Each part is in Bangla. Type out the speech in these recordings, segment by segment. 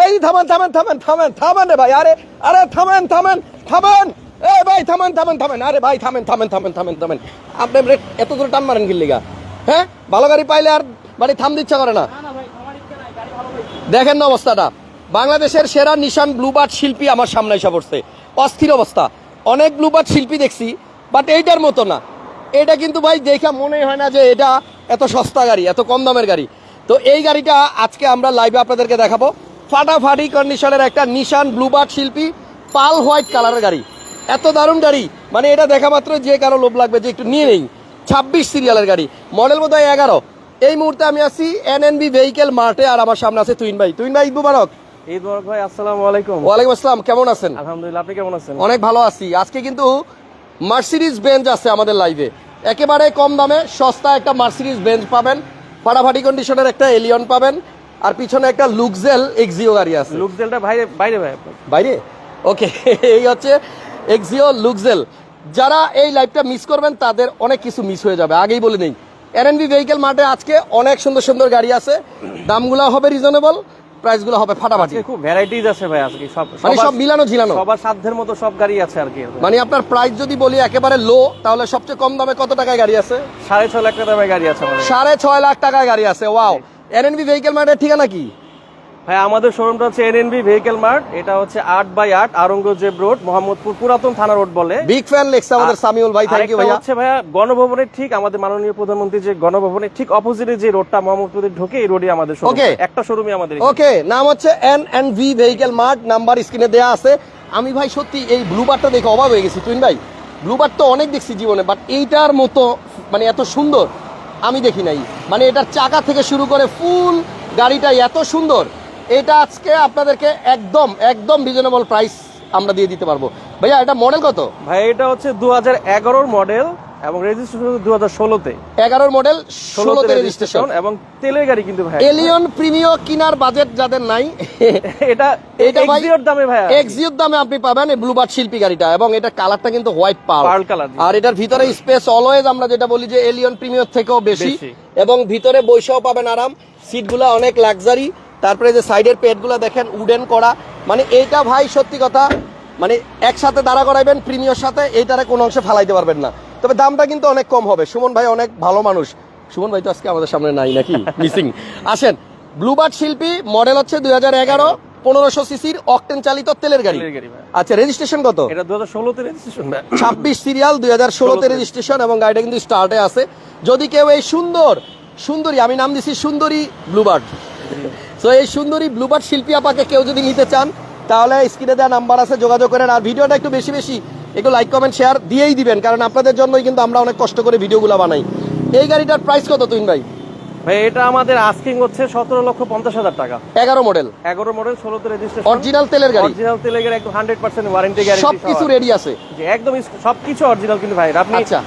এই থামেন থামেন থামেন থামেন থামেন রে ভাই, আরে আরে থামেন থামেন থামেন, এই ভাই থামেন থামেন থামেন, আরে ভাই থামেন থামেন থামেন থামেন থামেন। আপনি এত দূরে টান মারেন কি লিগা? হ্যাঁ, ভালো গাড়ি পাইলে আর বাড়ি থাম দিচ্ছা করে না। দেখেন না অবস্থাটা, বাংলাদেশের সেরা নিশান ব্লুবার্ড শিল্পী আমার সামনে এসে পড়ছে। অস্থির অবস্থা, অনেক ব্লুবার্ড শিল্পী দেখছি, বাট এইটার মতো না। এটা কিন্তু ভাই দেখা মনে হয় না যে এটা এত সস্তা গাড়ি, এত কম দামের গাড়ি। তো এই গাড়িটা আজকে আমরা লাইভে আপনাদেরকে দেখাবো। ফাটাফাটি কন্ডিশনের একটা নিশান ব্লুবার্ড শিল্পী পাল হোয়াইট কালারের গাড়ি, এত দারুণ গাড়ি, মানে এটা দেখা মাত্র যে কারো লোভ লাগবে যে একটু নিয়ে নেই। 26 সিরিয়ালের গাড়ি, মডেল বোধহয় 11। এই মুহূর্তে আমি আছি এনএনবি ভেহিকেল মার্টে, আর আমার সামনে আছে তুহিন ভাই। তুহিন ভাই, ঈদ মুবারক। ঈদ মুবারক ভাই, আসসালামু আলাইকুম। ওয়ালাইকুম আসসালাম, কেমন আছেন? আলহামদুলিল্লাহ, আপনি কেমন আছেন? অনেক ভালো আছি। আজকে কিন্তু মার্সিডিজ বেঞ্জ আছে আমাদের লাইভে, একেবারে কম দামে সস্তা একটা মার্সিডিজ বেঞ্জ পাবেন, ফাটাফাটি কন্ডিশনের একটা এলিয়ন পাবেন, আর পিছনে একটা লুকজেল এক্সিও গাড়ি আছে। লুকজেলটা বাইরে বাইরে ভাই, বাইরে ওকে। এই হচ্ছে এক্সিও লুকজেল। যারা এই লাইভটা মিস করবেন তাদের অনেক কিছু মিস হয়ে যাবে, আগেই বলে নেই। এনএনবি ভেহিকেল মার্টে আজকে অনেক সুন্দর সুন্দর গাড়ি আছে, দামগুলো হবে রিজনেবল, প্রাইসগুলো হবে ফাটাফাটি। খুব ভ্যারাইটিজ আছে ভাই আজকে, সব মানে সব মিলানো ঝিলানো, সবার সাধ্যের মতো সব গাড়ি আছে আর কি। মানে আপনার প্রাইস যদি বলি একেবারে লো, তাহলে সবচেয়ে কম দামে কত টাকায় গাড়ি আছে? 6.5 লাখ টাকার গাড়ি আছে আমাদের। 6.5 লাখ টাকায় গাড়ি আছে। ওয়াও। এনএনবি ভেহিকেল মার্টের ঠিকানা কি ভাই? আমাদের শোরুমটা হচ্ছে এনএনবি ভেহিকেল মার্ট, এটা হচ্ছে 8/8 আওরঙ্গজেব রোড, মোহাম্মদপুর পুরাতন থানা রোড বলে। বিগ ফ্যান লেখছে আমাদের সামিউল ভাই, থ্যাংক ইউ ভাইয়া। হচ্ছে ভাইয়া গণভবনের ঠিক, আমাদের মাননীয় প্রধানমন্ত্রী যে গণভবনের ঠিক অপোজিটে যে রোডটা মোহাম্মদপুরে ঢোকে, এই রোডে আমাদের শোরুম। ওকে, একটা শোরুমই আমাদের। ওকে, নাম হচ্ছে এনএনবি ভেহিকেল মার্ট, নাম্বার স্ক্রিনে দেয়া আছে। আমি ভাই সত্যি এই ব্লুবার্ডটা দেখে অবাক হয়ে গেছি তুহিন ভাই। ব্লুবার্ড তো অনেক দেখছি জীবনে, বাট এইটার মতো মানে এত সুন্দর আমি দেখি নাই। মানে এটার চাকা থেকে শুরু করে ফুল গাড়িটা এত সুন্দর। এটা আজকে আপনাদেরকে একদম একদম রিজনেবল প্রাইস আমরা দিয়ে দিতে পারবো। ভাইয়া এটা মডেল কত? ভাই এটা হচ্ছে 2011 মডেল এবং রেজিস্ট্রেশন 2016-তে। 11 মডেল, 16তে রেজিস্ট্রেশন এবং তেলের গাড়ি কিন্তু ভাই। এলিয়ন প্রিমিও কেনার বাজেট যাদের নাই, এটা এক্সিওর দামে ভাই, এক্সিওর দামে আপনি পাবেন এই ব্লুবার্ড শিল্পী গাড়িটা। এবং এটা কালারটা কিন্তু হোয়াইট পার্ল কালার, আর এটার ভিতরে স্পেস অলওয়েজ আমরা যেটা বলি যে এলিয়ন প্রিমিয়র থেকেও বেশি। এবং ভিতরে বৈশাও পাবেন আরাম, সিটগুলো অনেক লাক্সারি। তারপরে যে সাইডের পেটগুলো দেখেন উডেন করা, মানে এইটা ভাই সত্যি কথা, মানে একসাথে দাঁড়া করাইবেন প্রিমিয়র সাথে, এইটারে কোনো অংশে ফালাইতে পারবেন না। তবে দামটা কিন্তু অনেক কম হবে। সুমন ভাই অনেক ভালো মানুষ। সুমন ভাই তো আজকে আমাদের সামনে নাই নাকি, মিসিং। আসেন, ব্লুবার্ড শিল্পী, মডেল হচ্ছে 2011, 1500 সিসির অকটেন চালিত তেলের গাড়ি। আচ্ছা, রেজিস্ট্রেশন কত? এটা 2016-তে রেজিস্ট্রেশন, 26 সিরিয়াল, 2016-তে রেজিস্ট্রেশন, এবং গাড়িটা কিন্তু স্টার্টে আছে। যদি কেউ এই সুন্দরী, আমি নাম দিছি সুন্দরী ব্লুবার্ড, তো এই সুন্দরী ব্লুবার্ড শিল্পী আপাকে কেউ যদি নিতে চান তাহলে স্ক্রিনে দেওয়া নাম্বার আছে, যোগাযোগ করেন। আর ভিডিওটা একটু বেশি বেশি একটু লাইক কমেন্ট শেয়ার দিয়েই দিবেন, কারণ আপনাদের জন্যই কিন্তু আমরা অনেক কষ্ট করে ভিডিওগুলো বানাই। এই গাড়িটার প্রাইস কত তুহিন ভাই? ভাই এটা আমাদের আস্কিং হচ্ছে 17,50,000 টাকা। 11 মডেল, 16তে রেজিস্ট্রেশন, অরিজিনাল তেলের গাড়ি, অরিজিনাল তেলের গাড়ি, একদম 100% ওয়ারেন্টি গ্যারান্টি, সবকিছু রেডি আছে, যে একদম সবকিছু অরিজিনাল কিন্তু ভাই। আপনি আচ্ছা,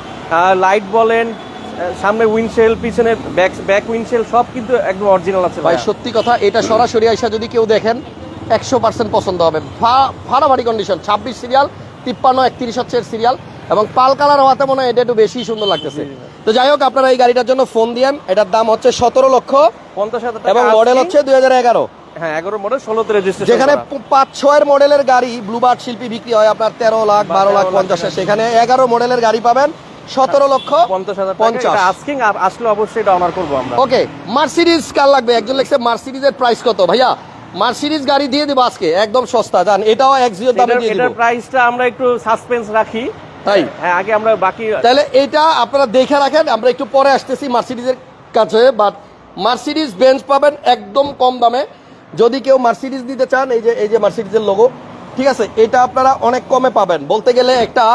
লাইট বলেন, সামনে উইন্ডশেল, পিছনে ব্যাক উইন্ডশেল, সব কিন্তু একদম অরিজিনাল আছে ভাই। সত্যি কথা, এটা সরাসরি আইসা যদি কেউ দেখেন 100% পছন্দ হবে। ফাটাফাটি কন্ডিশন, 26 সিরিয়াল, 53-31 হচ্ছে সিরিয়াল, এবং পাল কালার হওয়াতে মনে হয় এটা একটু বেশি সুন্দর লাগতেছে। তো যাই হোক, আপনারা এই গাড়িটার জন্য ফোন দিয়েন। এটার দাম হচ্ছে 17,50,000 এবং মডেল হচ্ছে 2011। হ্যাঁ, 11 মডেল, 16তে রেজিস্ট্রেশন। যেখানে 5-6 মডেলের গাড়ি ব্লুবার্ড শিল্পী বিক্রি হয় আপনার 13 লাখ, 12 লাখ 50, সেখানে 11 মডেলের গাড়ি পাবেন 17,50,000। আস্কিং আসলে অবশ্যই এটা অনার করব আমরা। ওকে, মার্সিডিজ কার লাগবে? একজন লিখছে মার্সিডিজের প্রাইস কত? ভাইয়া মার্সিডিজ গাড়ি দিয়ে দেব আজকে একদম সস্তা, জান, এটাও এক্সিও দামে দিয়ে দেব। এটার প্রাইসটা আমরা একটু সাসপেন্স রাখি, তাই হ্যাঁ, আগে আমরা বাকি, তাহলে এটা আপনারা দেখে রাখেন, আমরা একটু পরে আসতেছি মার্সিডিজের কাছে। বাট মার্সিডিজ বেঞ্জ পাবেন একদম কম দামে। যদি কেউ মার্সিডিজ নিতে চান, এই যে মার্সিডিজের লোগো, ঠিক আছে, এটা আপনারা অনেক কমে পাবেন। বলতে গেলে একটা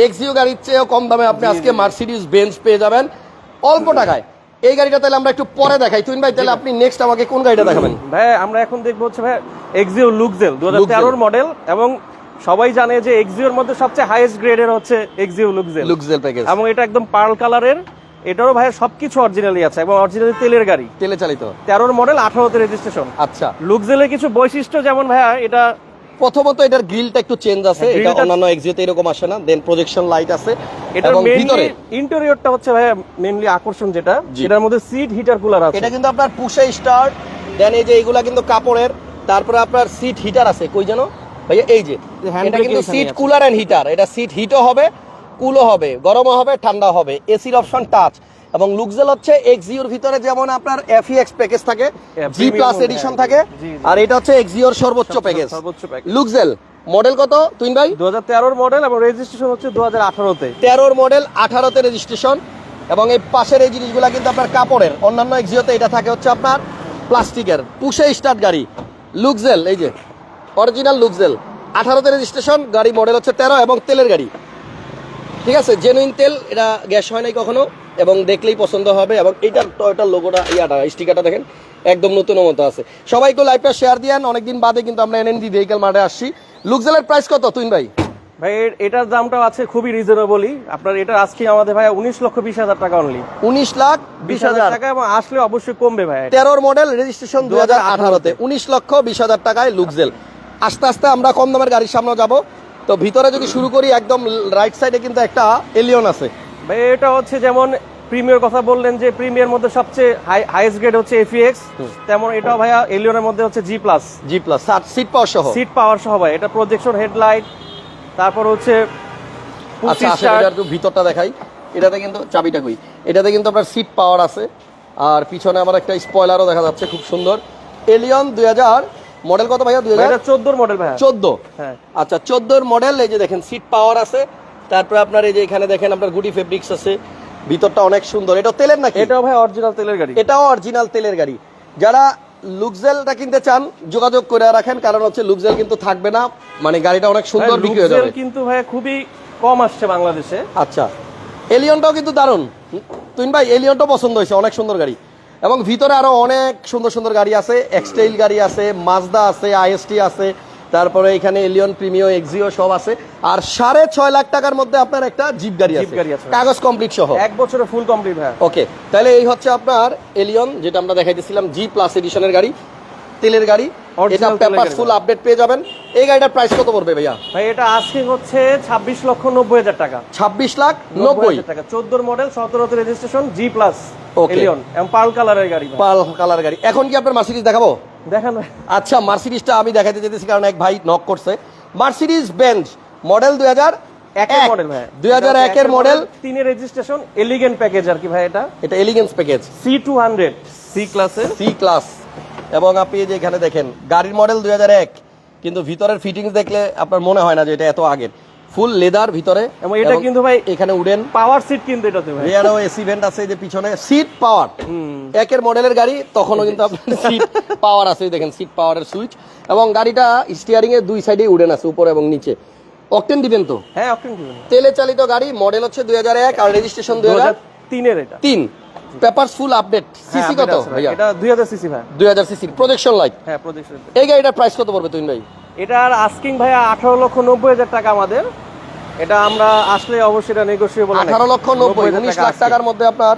এক্সিও গাড়ির চেয়েও কম দামে আপনি আজকে মার্সিডিজ বেঞ্জ পেয়ে যাবেন অল্প টাকায়। এই গাড়িটা তাহলে আমরা একটু পরে দেখাই। তুহিন ভাই, তাহলে আপনি নেক্সট আমাকে কোন গাড়িটা দেখাবেন? ভাই আমরা এখন দেখবো হচ্ছে ভাই এক্সিও লুকজেল, 2013 মডেল, এবং সবাই জানে যে এক্সিওর মধ্যে সবচেয়ে হাইয়েস্ট গ্রেডের হচ্ছে এক্সিও লুকজেল প্যাকেজ, এবং এটা একদম পার্ল কালারের। এটারও ভাই সবকিছু অরিজিনালি আছে, এবং অরিজিনালি তেলের গাড়ি, তেলে চালিত, 13 মডেল, 18তে রেজিস্ট্রেশন। আচ্ছা, লুকজেলের কিছু বৈশিষ্ট্য যেমন ভাইয়া, এটা প্রথমত এটার গ্রিলটা একটু চেঞ্জ আছে, এটা অন্যান্য এক্সিওতে এরকম আসে না। দেন প্রজেকশন লাইট আছে, এবং ভিতরে ইন্টেরিয়রটা হচ্ছে ভাই মেইনলি আকর্ষণ, যেটা এটার মধ্যে সিট হিটার কুলার আছে। এটা কিন্তু আপনার পুশে স্টার্ট। দেন এই যে এইগুলা কিন্তু কাপড়ের, তারপরে আপনার সিট হিটার আছে, কই জানো ভাইয়া, এই যে hand এটা brake কিন্তু এখানে সিট আছে। কুলার এন্ড হিটার, এটা সিট হিটও হবে, কুলও হবে, গরমও হবে, ঠান্ডা হবে, এসির অপশন টাচ। এবং লুকজেল হচ্ছে এক্সিওর ভিতরে যেমন আপনার এফইএক্স প্যাকেজ থাকে, জি প্লাস এডিশন থাকে, আর এটা হচ্ছে এক্সিওর সর্বোচ্চ প্যাকেজ। সর্বোচ্চ প্যাকেজ। লুকজেল মডেল কত তুইন ভাই? 2013 মডেল এবং রেজিস্ট্রেশন হচ্ছে 2018 তে। 13 মডেল, 18 তে রেজিস্ট্রেশন। এবং এই পাশের এই জিনিসগুলো কিন্তু আপনার কাপড়ের, অন্যান্য এক্সিওতে এটা থাকে হচ্ছে আপনার প্লাস্টিকের। পুশে স্টার্ট গাড়ি, লুকজেল, এই যে অরিজিনাল লুকজেল, 18 তে রেজিস্ট্রেশন, গাড়ি মডেল হচ্ছে 13 এবং তেলের গাড়ি, ঠিক আছে, জেনুইন তেল, এটা গ্যাস হয় নাই কখনো এবং দেখলেই পছন্দ হবে। এবং এইটার টয়োটার লোগোটা, ইয়াটা স্টিকারটা দেখেন একদম নতুন মতো আছে। সবাই একটু লাইভটা শেয়ার দিয়েন, অনেকদিন বাদে কিন্তু আমরা এনএনডি ভেহিকেল মার্টে আসছি। লুকজেলের প্রাইস কত তুইন ভাই? ভাই এটার দামটাও আছে খুবই রিজনেবলই, আপনার এটা আজকে আমাদের ভাই 19,20,000 টাকা অনলি। 19,20,000 টাকা, এবং আসলে অবশ্যই কমবে ভাই। 13 মডেল, রেজিস্ট্রেশন 2018 তে, 19,20,000 টাকায় লুকজেল। আস্তে আস্তে আমরা কম দামের গাড়ির সামনে যাব। তো ভিতরে যদি শুরু করি, একদম রাইট সাইডে কিন্তু একটা এলিয়ন আছে ভাই। এটা হচ্ছে যেমন প্রিমিয়ার কথা বললেন যে প্রিমিয়ার মধ্যে সবচেয়ে হাইয়েস্ট গ্রেড হচ্ছে এফইএক্স, তেমন এটাও ভাইয়া এলিয়নের মধ্যে হচ্ছে জি প্লাস। সিট পাওয়ার সহ। সিট পাওয়ার সহ ভাই, এটা প্রজেকশন হেডলাইট, তারপর হচ্ছে আচ্ছা আসলে এটার একটু ভিতরটা দেখাই। এটাতে কিন্তু চাবিটা কই, এটাতে কিন্তু আপনার সিট পাওয়ার আছে, আর পিছনে আমার একটা স্পয়লারও দেখা যাচ্ছে খুব সুন্দর। এলিয়ন 2000 মডেল কত ভাইয়া? 2014 মডেল ভাইয়া। 14, হ্যাঁ আচ্ছা 14 মডেল। এই যে দেখেন সিট পাওয়ার আছে, তারপরে আপনার এই যে এখানে দেখেন আপনার গুডি ফেব্রিক্স আছে, ভিতরটা অনেক সুন্দর। এটা তেলের নাকি? এটাও ভাই অরিজিনাল তেলের গাড়ি। এটাও অরিজিনাল তেলের গাড়ি। যারা লুকজেলটা কিনতে চান যোগাযোগ করে রাখেন, কারণ হচ্ছে লুকজেল কিন্তু থাকবে না, মানে গাড়িটা অনেক সুন্দর বিক্রি হয়ে যাবে। কিন্তু ভাই খুবই কম আসছে বাংলাদেশে। আচ্ছা, এলিয়নটাও কিন্তু দারুণ তুইন ভাই, এলিয়নটাও পছন্দ হয়েছে, অনেক সুন্দর গাড়ি। এবং ভিতরে আরো অনেক সুন্দর সুন্দর গাড়ি আছে, এক্সটাইল গাড়ি আছে, মাজদা আছে, আইএসটি আছে, তারপরে এখানে এলিয়ন, প্রিমিও, এক্সিও সব আছে। আর 6.5 লাখ টাকার মধ্যে আপনার একটা জিপ গাড়ি আছে, কাগজ কমপ্লিট সহ, 1 বছরে ফুল কমপ্লিট ভাই। ওকে, তাহলে এই হচ্ছে আপনার এলিয়ন, যেটা আমরা দেখাইতেছিলাম, জি প্লাস এডিশনের গাড়ি, তেলের গাড়ি। এটা পেপার ফুল আপডেট পেয়ে যাবেন। এই গাড়িটার প্রাইস কত পড়বে ভাইয়া? ভাই এটা আজকে হচ্ছে 26,90,000 টাকা। 26,90,000 টাকা। 14 মডেল, 17 তে registration, G plus Okay. Allion এবং পার্ল কালারের গাড়ি ভাই। পাল কালার গাড়ি। এখন কি আপনার মার্সিডিজ দেখাবো? দেখেন ভাই। আচ্ছা, মার্সিডিজটা আমি দেখাতে যেতেছি কারণ এক ভাই নক করছে। মার্সিডিজ বেঞ্জ মডেল 2001 মডেল ভাই, 2001 এর মডেল, 3 এর রেজিস্ট্রেশন, এলিগেন্ট প্যাকেজ আর কি ভাই। এটা এলিগেন্স প্যাকেজ, C200 সি ক্লাসের, সি ক্লাস। এবং আপনি যে এখানে দেখেন গাড়ির মডেল 2001, কিন্তু ভিতরের ফিটিংস দেখলে আপনার মনে হয় না যে এটা এত আগের। ফুল লেদার ভিতরে, এবং এটা কিন্তু ভাই এখানে উডেন পাওয়ার সিট কিন্তু এটাতে ভাই, রিয়ারও এসি ভেন্ট আছে, যে পিছনে সিট পাওয়ার। একের মডেলের গাড়ি, তখনও কিন্তু আপনার সিট পাওয়ার আছে, দেখেন সিট পাওয়ারের সুইচ। এবং গাড়িটা স্টিয়ারিং এর দুই সাইডে উডেন আছে, উপরে এবং নিচে। অকটেন দিবেন তো? হ্যাঁ অকটেন দিবেন। তেলে চালিত গাড়ি, মডেল হচ্ছে 2001 আর রেজিস্ট্রেশন 2003 এর। এটা 3, পেপারস ফুল আপডেট। সিসি কত ভাইয়া? এটা 2000 সিসি ভাই। 2000 সিসি, প্রজেকশন লাইট। হ্যাঁ প্রজেকশন। এই গাড়িটার প্রাইস কত পড়বে তুইন ভাই? এটার আস্কিং ভাইয়া 18,90,000 টাকা আমাদের। এটা আমরা আসলে অবশ্যই এটা নেগোশিয়েবল। 18,90,000, 19 লাখ টাকার মধ্যে আপনার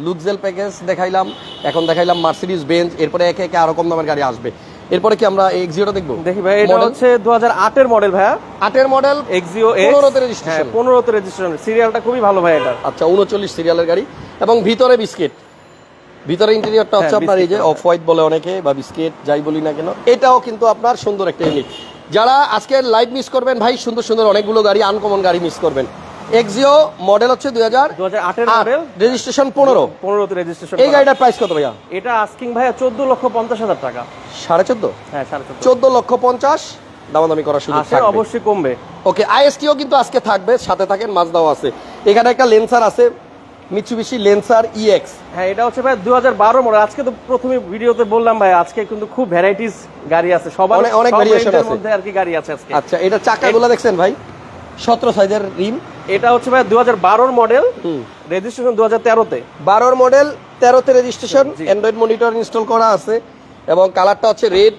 লুকজেল প্যাকেজ দেখাইলাম, এখন দেখাইলাম মার্সিডিজ বেঞ্জ, এরপরে একে একে আরো কম দামের গাড়ি আসবে। এরপরে কি আমরা এক্সিওটা দেখবো? দেখি ভাই, এটা হচ্ছে 2008 এর মডেল ভাইয়া। 8 এর মডেল, এক্সিও 15 তে রেজিস্ট্রেশন। 15 তে রেজিস্ট্রেশন, সিরিয়ালটা খুবই ভালো ভাই এটা। আচ্ছা, 39 সিরিয়ালের গাড়ি। এবং ভিতরে বিস্কিট, ভিতরে ইন্টেরিয়রটা হচ্ছে আপনার এই যে অফ হোয়াইট বলে অনেকে, বা বিস্কিট যাই বলি না কেন, এটাও কিন্তু আপনার সুন্দর একটা ইউনিট। যারা আজকের লাইভ মিস করবেন ভাই, সুন্দর সুন্দর অনেকগুলো গাড়ি, আনকমন গাড়ি মিস করবেন। এক্সিও মডেল হচ্ছে 2008 এর মডেল, রেজিস্ট্রেশন 15 তে রেজিস্ট্রেশন। এই গাড়িটার প্রাইস কত ভাইয়া? এটা আস্কিং ভাইয়া 14,50,000 টাকা। 14.5? হ্যাঁ 14.5। 14,50,000 দামাদামি করার সুযোগ আসলে থাকবে, অবশ্যই কমবে। ওকে। আইএসটিও কিন্তু আজকে থাকবে, সাথে থাকেন, মাজদাও আছে। এখানে একটা লেন্সার আছে, মিৎসুবিশি লেন্সার ইএক্স। হ্যাঁ এটা হচ্ছে ভাই 2012 মডেল। আজকে তো প্রথমে ভিডিওতে বললাম ভাই, আজকে কিন্তু খুব ভ্যারাইটিস গাড়ি আছে, সবার অনেক ভেরিয়েশন আছে মধ্যে আর কি গাড়ি আছে আজকে। আচ্ছা, এটা চাকাগুলো দেখছেন ভাই, 17 সাইজের রিম। এটা হচ্ছে ভাই 2012 মডেল, রেজিস্ট্রেশন 2013 তে। 12 মডেল, 13 তে রেজিস্ট্রেশন, অ্যান্ড্রয়েড মনিটর ইনস্টল করা আছে, এবং কালারটা হচ্ছে রেড।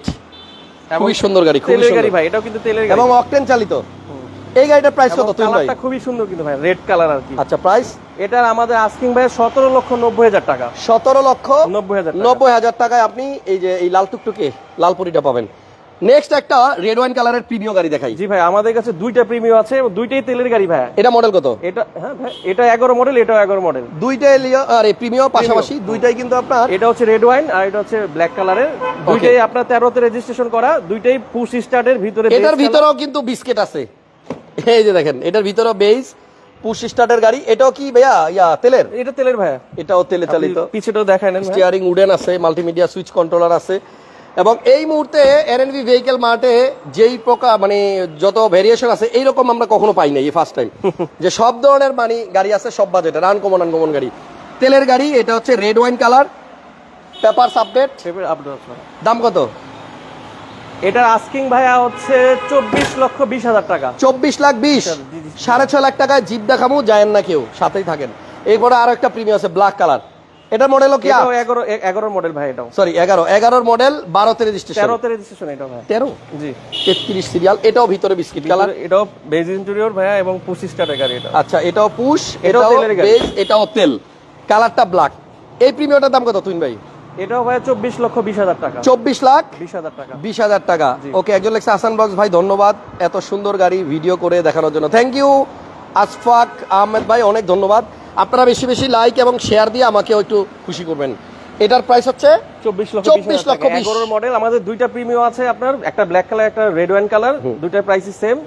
খুবই সুন্দর গাড়ি, খুবই তেলের গাড়ি সুন্দর ভাই, এটাও কিন্তু তেলের গাড়ি এবং অকটেন চালিত। এই গাড়িটার প্রাইস কত তুই ভাই? কালারটা খুবই সুন্দর কিন্তু ভাই, রেড কালার আর কি। আচ্ছা, প্রাইস? এটার আমাদের আস্কিং ভাই 17,90,000 টাকা। 17,90,000 90,000 90,000 টাকায় আপনি এই যে এই লাল টুকটুকে লাল পরিটা পাবেন। নেক্সট একটা রেড ওয়াইন কালারের প্রিমিয়াম গাড়ি দেখাই। জি ভাই, আমাদের কাছে দুইটা প্রিমিয়াম আছে, দুইটাই তেলের গাড়ি ভাই। এটা মডেল কত? এটা হ্যাঁ ভাই, এটা 11 মডেল, এটাও 11 মডেল। দুইটাই আরে প্রিমিয়াম পাশাপাশি দুইটাই কিন্তু আপনার, এটা হচ্ছে রেড ওয়াইন আর এটা হচ্ছে ব্ল্যাক কালারের। দুইটাই আপনার 13 তে রেজিস্ট্রেশন করা, দুইটাই পুশ স্টার্টের ভিতরে। এটার ভিতরেও কিন্তু বিস্কিট আছে, এই যে দেখেন এটার ভিতরেও বেজ পুশ স্টার্টের গাড়ি। এটাও কি ভাইয়া তেলের? এটা তেলের ভাইয়া, এটাও তেলে চালিত। পিছেটাও দেখায় নেন, স্টিয়ারিং উডেন আছে, মাল্টিমিডিয়া সুইচ কন্ট্রোলার আছে। এবং এই মুহূর্তে এনএনভি ভেহিকেল মার্টে যেই প্রকার মানে যত ভেরিয়েশন আছে এইরকম আমরা কখনো পাই নাই, এই ফার্স্ট টাইম যে সব ধরনের মানে গাড়ি আছে, সব বাজেটের আনকমন গাড়ি, তেলের গাড়ি। এটা হচ্ছে red wine colour, papers update. দাম কত? এটার আস্কিং ভাইয়া হচ্ছে 24,20,000 টাকা। 24,20,000, 6.5 লাখ টাকায় জিপ দেখাবো, যায়েন না কেউ, সাথেই থাকেন। এরপরে আরো একটা প্রিমিয়াম আছে ব্ল্যাক কালার, এটার মডেলও কি? 11 মডেল ভাই। এটাও সরি 11 মডেল, 12 তে রেজিস্ট্রেশন, 13 তে রেজিস্ট্রেশন। এটাও ভাই 13, জি 33 সিরিয়াল। এটাও ভিতরে বিস্কিট কালার, এটাও বেজ ইন্টেরিয়র ভাইয়া এবং পুশ স্টার্টের গাড়ি এটা। আচ্ছা এটাও পুশ, এটাও এটাও তেলের গাড়ি। বেজ, এটাও তেল, কালারটা ব্ল্যাক। এই প্রিমিয়ামটার দাম কত তুইন ভাই? এটাও ভাই 24,20,000 টাকা। 24,20,000 টাকা। 20,000 টাকা। ওকে, একজন লেখছে হাসান বক্স ভাই ধন্যবাদ এত সুন্দর গাড়ি ভিডিও করে দেখানোর জন্য। থ্যাংক ইউ আশফাক আহমেদ ভাই, অনেক ধন্যবাদ। আপনারা বেশি বেশি লাইক এবং শেয়ার দিয়ে আমাকে একটু খুশি করবেন। এটার প্রাইস হচ্ছে 24,20,000 11 মডেল। আমাদের দুইটা প্রিমিয়াম আছে আপনার, একটা ব্ল্যাক কালার, একটা রেড ওয়াইন কালার। দুইটার প্রাইসই সেম।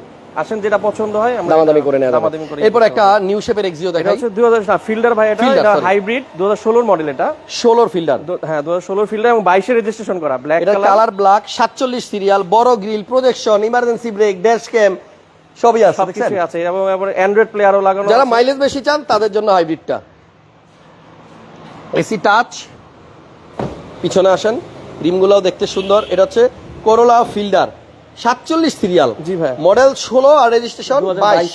আসেন যেটা পছন্দ হয় আমরা দামাদামি করে নেওয়া দামাদামি করে। এরপর একটা নিউ শেপের এক্সিও দেখাই। এটা হচ্ছে 2000 ফিল্ডার ভাই। এটা হাইব্রিড 2016 মডেল। এটা 16 ফিল্ডার, হ্যাঁ 2016 ফিল্ডার এবং 22 এ রেজিস্ট্রেশন করা। ব্ল্যাক কালার ব্ল্যাক, 47 সিরিয়াল, বড় grille, projection, emergency brake, dash cam সবই আছে, সবকিছু আছে এবং অ্যান্ড্রয়েড প্লেয়ারও লাগানো। যারা মাইলেজ বেশি চান তাদের জন্য হাইব্রিডটা। এসি টাচ, পিছনে আসেন, রিমগুলোও দেখতে সুন্দর। এটা হচ্ছে করোলা ফিল্ডার, 47 সিরিয়াল, জি ভাই, মডেল 16 আর রেজিস্ট্রেশন 22।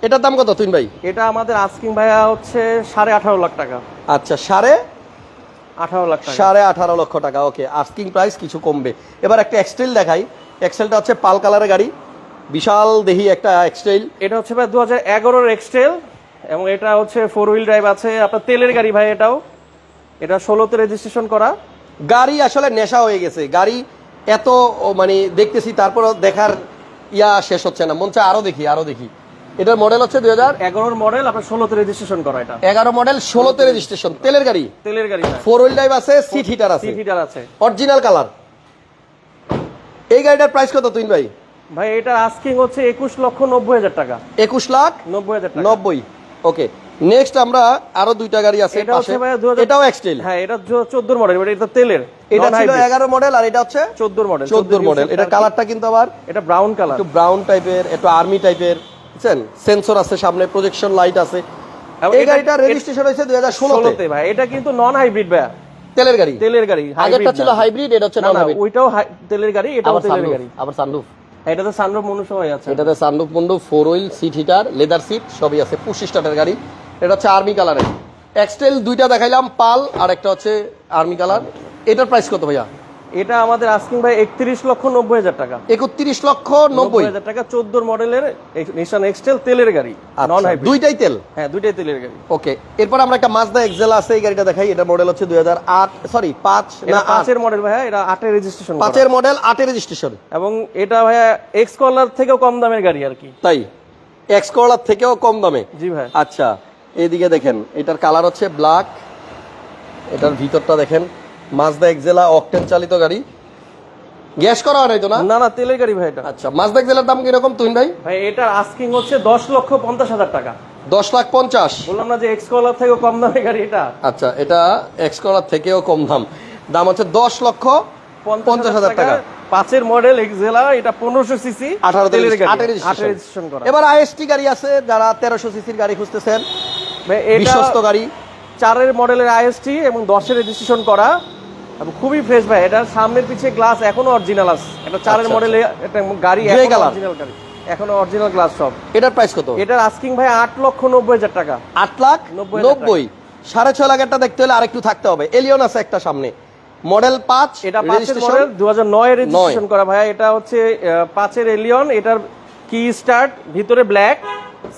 এটার দাম কত তুইন ভাই? এটা আমাদের আস্কিং ভাইয়া হচ্ছে 18.5 লাখ টাকা। আচ্ছা 18.5 লাখ টাকা, 18.5 লক্ষ টাকা। ওকে, আস্কিং প্রাইস কিছু কমবে। এবার একটা এক্সটেল দেখাই। এক্সেলটা হচ্ছে পাল কালারের গাড়ি, বিশাল দেহি একটা এক্সটেল। এটা হচ্ছে ভাই 2011 এর এক্সটেল এবং এটা হচ্ছে 4 হুইল ড্রাইভ আছে, আপনার তেলের গাড়ি ভাই। এটা 16 তে রেজিস্ট্রেশন করা গাড়ি। আসলে নেশা হয়ে গেছে গাড়ি, এত মানে দেখতেছি, তারপর দেখার শেষ হচ্ছে না, মন চায় আরো দেখি। এটার মডেল হচ্ছে 2011 মডেল, আপনার 16 তে রেজিস্ট্রেশন করা। এটা 11 মডেল, 16 তে রেজিস্ট্রেশন, তেলের গাড়ি। 4 হুইল ড্রাইভ আছে, সিট হিটার আছে, অরিজিনাল কালার। এই গাড়িটার প্রাইস কত তুইন ভাই? ভাই এটা আস্কিং হচ্ছে 21,90,000 টাকা। 21,90,000। ওকে, নেক্সট আমরা আরো দুইটা গাড়ি আছে পাশে। এটাও এক্সটেল, হ্যাঁ এটা 14 মডেল, এটা তেলের। এটা ছিল 11 মডেল আর এটা হচ্ছে 14 মডেল। 14 মডেল। এটা কালারটা কিন্তু আবার এটা ব্রাউন কালার, একটু ব্রাউন টাইপের, একটু আর্মি টাইপের, বুঝছেন? সেন্সর আছে সামনে, প্রজেকশন লাইট আছে। এই গাড়িটা রেজিস্ট্রেশন হয়েছে 2016 তে ভাই। এটা কিন্তু নন হাইব্রিড ভাই, তেলের গাড়ি। আগেরটা ছিল হাইব্রিড, এটা হচ্ছে নন হাইব্রিড। ওইটাও তেলের গাড়ি, এটাও তেলের গাড়ি। আবার সানরুফ, এটাতে সানরুফ মনুষ সবাই আছে। এটাতে সানরুফ মন্ডু, 4 wheel, seat heater, leather seat সবই আছে, পুশ স্টার্টের গাড়ি। এটা হচ্ছে আর্মি কালারের এক্সটেল। দুইটা দেখাইলাম, পাল আর একটা হচ্ছে আর্মি কালার। এটার প্রাইস কত ভাইয়া? এটা আমাদের আস্কিং ভাই 31,90,000 টাকা। 31,90,000 টাকা। 14 মডেলের নিশান এক্সটেল তেলের গাড়ি, নন হাইব্রিড। দুইটাই তেল? হ্যাঁ দুইটাই তেলের গাড়ি। ওকে, এরপর আমরা একটা মাজদা এক্সেলা আছে, এই গাড়িটা দেখাই। এটা মডেল হচ্ছে 2008, সরি 5 না 5 এর মডেল ভাইয়া। এটা 8 এর রেজিস্ট্রেশন, 5 এর মডেল, 8 এর রেজিস্ট্রেশন। এবং এটা ভাইয়া এক্স কলার থেকেও কম দামের গাড়ি আর কি। তাই এক্স কলার থেকেও কম দামে? জি ভাই। আচ্ছা, এইদিকে দেখেন, এটার কালার হচ্ছে ব্ল্যাক। এটার ভিতরটা দেখেন, মাজদা এক্সেলা অকটেন চালিত গাড়ি। গ্যাস করা হয় নাই তো? না তেলের গাড়ি ভাই এটা। আচ্ছা, মাজদা এক্সেলার দাম কিরকম তুইন ভাই? ভাই এটার আস্কিং হচ্ছে 10,50,000 টাকা। 10,50,000? বললাম না যে এক্স কলার থেকেও কম দামের গাড়ি এটা। আচ্ছা, এটা এক্স কলার থেকেও কম দাম হচ্ছে 10,50,000 টাকা। 5 এর মডেল এক্সেলা, এটা 1500 সিসি, 18 তেলের গাড়ি, 8 রেজিস্ট্রেশন করা। এবার আইএসটি গাড়ি আছে, যারা 1300 সিসির গাড়ি খুঁজতেছেন, ভাই বিশ্বস্ত গাড়ি। 4 এর মডেলের আইএসটি এবং 10 এর রেজিস্ট্রেশন করা, এবং খুবই ফ্রেশ ভাই। এটা সামনের পিছে গ্লাস এখনো অরিজিনাল আছে। এটা 4 এর মডেলে এটা গাড়ি, এখনো অরিজিনাল গাড়ি, এখনো অরিজিনাল গ্লাস সব। এটার প্রাইস কত? এটার আস্কিং ভাই 8,90,000 টাকা। 8,90,000। 6.5 লাখ একটা দেখতে হলে আরেকটু থাকতে হবে। এলিয়ন আছে একটা সামনে, মডেল 5। এটা 5 এর মডেল, 2009 এর রেজিস্ট্রেশন করা ভাই। এটা হচ্ছে 5 এর এলিয়ন। এটার কি স্টার্ট, ভিতরে ব্ল্যাক,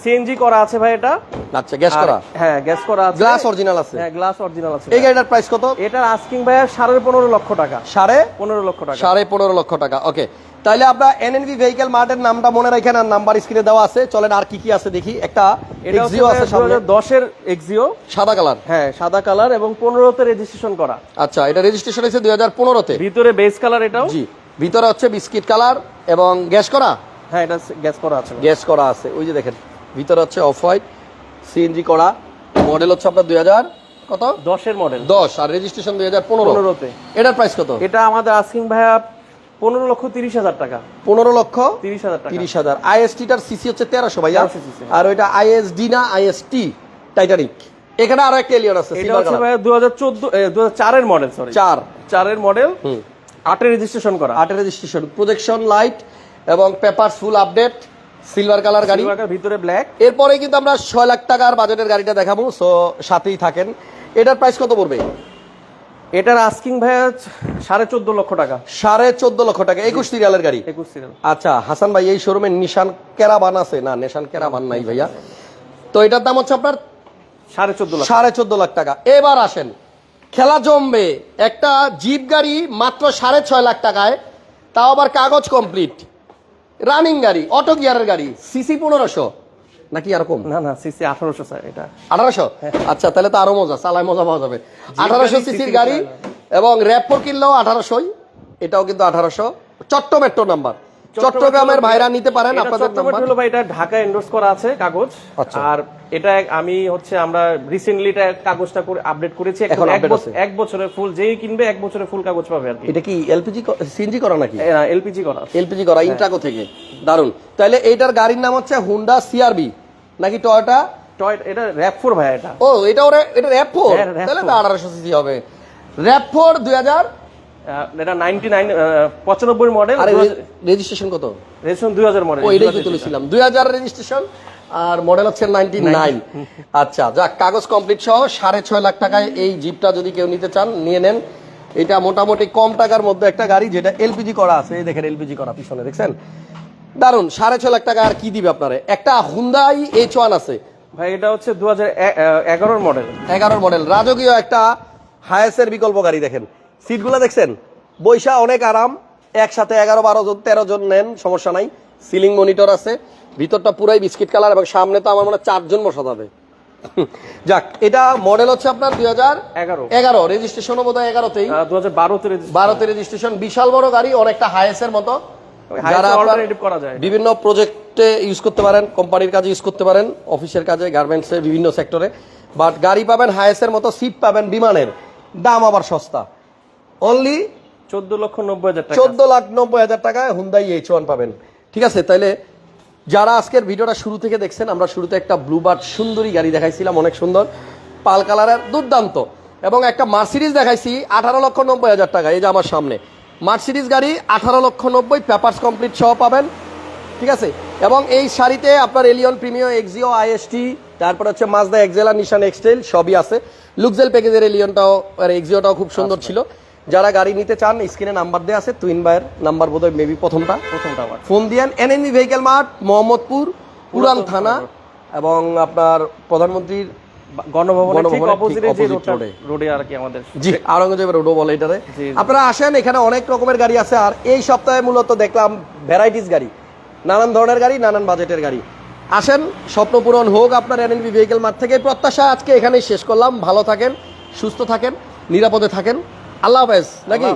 সিএনজি করা আছে ভাই এটা। আচ্ছা, গ্যাস করা? হ্যাঁ গ্যাস করা আছে, গ্লাস অরিজিনাল আছে। হ্যাঁ গ্লাস অরিজিনাল আছে। এই গাড়িটার প্রাইস কত? এটার আস্কিং ভাই 15.5 লক্ষ টাকা। 15.5 লক্ষ টাকা। 15.5 লক্ষ টাকা। ওকে, তাহলে আপনার এনএনভি ভেহিকেল মার্টের নামটা মনে রাখেন, আর নাম্বার স্ক্রিনে দেওয়া আছে। চলেন আর কি কি আছে দেখি। একটা এটা এক্সিও আছে সামনে, 2010 এর এক্সিও, সাদা কালার। হ্যাঁ সাদা কালার এবং 15তে রেজিস্ট্রেশন করা। আচ্ছা, এটা রেজিস্ট্রেশন হয়েছে 2015-তে। ভিতরে বেস কালার এটাও। জি, ভিতরে হচ্ছে বিস্কিট কালার এবং গ্যাস করা। হ্যাঁ এটা গ্যাস করা আছে, গ্যাস করা আছে। ওই যে দেখেন ভিতরে হচ্ছে অফ হোয়াইট, সিএনজি করা। মডেল হচ্ছে আপনার 2000 কত 10 এর মডেল, 10, আর রেজিস্ট্রেশন 2015-তে। এটার প্রাইস কত? এটা আমাদের আস্কিং ভাইয়া 15,30,000 টাকা। 15,30,000 টাকা। 30,000। আইএসটিটার সিসি হচ্ছে 1300 ভাইয়া। 1300 cc আর ওইটা আইএসডি না আইএসটি টাইটানিক। এখানে আরো একটা এলিয়ন আছে, এটা হচ্ছে ভাইয়া 2004 এর মডেল, সরি 4 এর মডেল, 8 এর রেজিস্ট্রেশন করা। 8 এর রেজিস্ট্রেশন, প্রজেকশন লাইট এবং paper full update, silver colour গাড়ি, ভিতরে ব্ল্যাক। এরপরে কিন্তু আমরা 6 লাখ টাকার বাজেটের গাড়িটা দেখাবো, সো সাথেই থাকেন। এটার প্রাইস কত পড়বে? এটার আস্কিং ভাইয়া 14.5 লক্ষ টাকা। 14.5 লক্ষ টাকা, 21 সিরিয়ালের গাড়ি। 21 সিরিয়াল। আচ্ছা হাসান ভাই, এই শোরুমে নিশান ক্যারাভান আছে না? নিশান ক্যারাভান নাই ভাইয়া। তো এটার দাম হচ্ছে আপনার 14.5 লাখ। 14.5 লাখ টাকা। এবার আসেন, খেলা জমবে। একটা জিপ গাড়ি মাত্র 6.5 লাখ টাকায়, তাও আবার কাগজ কমপ্লিট, রানিং গাড়ি, অটো গিয়ারের গাড়ি, সিসি 1500 নাকি এরকম? না না, সিসি 1800 স্যার। এটা 1800? আচ্ছা তাহলে তো আরো মজা, চালায় মজা পাওয়া যাবে। 1800 সিসির গাড়ি এবং র‍্যাপ4 কিনলেও 1800, এটাও কিন্তু 1800। চট্টমেট্রো নাম্বার, চট্টগ্রামের ভাইরা নিতে পারেন আপনাদের নাম্বার। হলো ভাই, এটা ঢাকা এন্ডোর্স করা আছে কাগজ। আর এটা আমি হচ্ছে আমরা রিসেন্টলি এটা কাগজটা করে আপডেট করেছি। এখন এক বছরের ফুল, যেই কিনবে 1 বছরের ফুল কাগজ পাবে আর কি। এটা কি এলপিজি সিএনজি করা নাকি? এলপিজি করা। এলপিজি করা ইন্ট্রাকো থেকে, দারুন। তাহলে এইটার গাড়ির নাম হচ্ছে হুন্ডা সিআরবি নাকি টয়োটা? এটা র‍্যাপ4 ভাই। এটা ও এটা এটা র‍্যাপ4, তাহলে তো 1800 সিসি হবে। র‍্যাপ4 2000, এটা 95 মডেল। আর রেজিস্ট্রেশন কত? Registration 2000 model. ও এটাই তো তুলেছিলাম, 2000 রেজিস্ট্রেশন আর মডেল হচ্ছে 99। আচ্ছা যাক, কাগজ কমপ্লিট সহ 6.5 লাখ টাকায় এই জিপটা যদি কেউ নিতে চান নিয়ে নেন। এটা মোটামুটি কম টাকার মধ্যে একটা গাড়ি, যেটা এলপিজি করা আছে। এই দেখেন এলপিজি করা পিছনে, দেখছেন? দারুন। 6.5 লাখ টাকা আর কি দিবে আপনারে? একটা হুন্ডাই H1 আছে ভাই, এটা হচ্ছে 2011 মডেল। 11 মডেল, রাজকীয় একটা হায়াসের বিকল্প গাড়ি। দেখেন সিটগুলো দেখছেন, বৈশা অনেক আরাম। একসাথে 11, 12 জন 13 জন নেন, সমস্যা নাই। সিলিং মনিটর আছে, ভিতরটা পুরাই বিস্কিট কালার এবং সামনে তো আমার মনে হয় 4 জন বসা যাবে। যাক, এটা মডেল হচ্ছে আপনার 2011, রেজিস্ট্রেশনও বোধহয় 11তেই, 12তে রেজিস্ট্রেশন। বিশাল বড় গাড়ি, অনেকটা হায়াসের মতো, যারা বিভিন্ন প্রজেক্টে ইউজ করতে পারেন, কোম্পানির কাজে ইউজ করতে পারেন, অফিসের কাজে, গার্মেন্টসে, বিভিন্ন সেক্টরে। বাট গাড়ি পাবেন হায়াসের মতো, সিট পাবেন বিমানের, দাম আবার সস্তা, অনলি 14,90,000 টাকায় হুন্ডাই H1 পাবেন। ঠিক আছে, তাইলে যারা আজকের ভিডিওটা শুরু থেকে দেখছেন, আমরা শুরুতে একটা ব্লুবার্ড সুন্দরী গাড়ি দেখাইছিলাম, অনেক সুন্দর পাল কালারের, দুর্দান্ত। এবং একটা মার্সিডিজ দেখাইছি 18,90,000 টাকা। এই যে আমার সামনে মার্সিডিজ গাড়ি 18,90,000, পেপারস কমপ্লিট সহ পাবেন। ঠিক আছে, এবং এই শাড়িতে আপনার এলিয়ন, প্রিমিয়াম, এক্সিও, আইএসটি, তারপর হচ্ছে মাজদা এক্সেল আর নিশান এক্সটেল সবই আছে। লুকজেল প্যাকেজের এলিয়নটাও আর এক্সিওটাও খুব সুন্দর ছিল। যারা গাড়ি নিতে চান, স্ক্রিনে নাম্বার দেওয়া আছে, তুইন ভাইয়ের নাম্বার বোধহয় মেবি প্রথমটা ফোন দিয়েন। এনএনভি ভেহিকেল মার্ট, মোহাম্মদপুর পুরান থানা, এবং আপনার প্রধানমন্ত্রীর গণভবনের ঠিক অপোজিটে যে রোডে আর কি আমাদের, জি আওরঙ্গজেব রোডও বলে এটারে। আপনারা আসেন, এখানে অনেক রকমের গাড়ি আছে। আর এই সপ্তাহে মূলত দেখলাম ভ্যারাইটিস গাড়ি, নানান ধরনের গাড়ি, নানান বাজেটের গাড়ি। আসেন, স্বপ্ন পূরণ হোক আপনার এনএনভি ভেহিকেল মার্ট থেকে। প্রত্যাশা আজকে এখানেই শেষ করলাম। ভালো থাকেন, সুস্থ থাকেন, নিরাপদে থাকেন। আল্লাহ হাফেজ নাকি?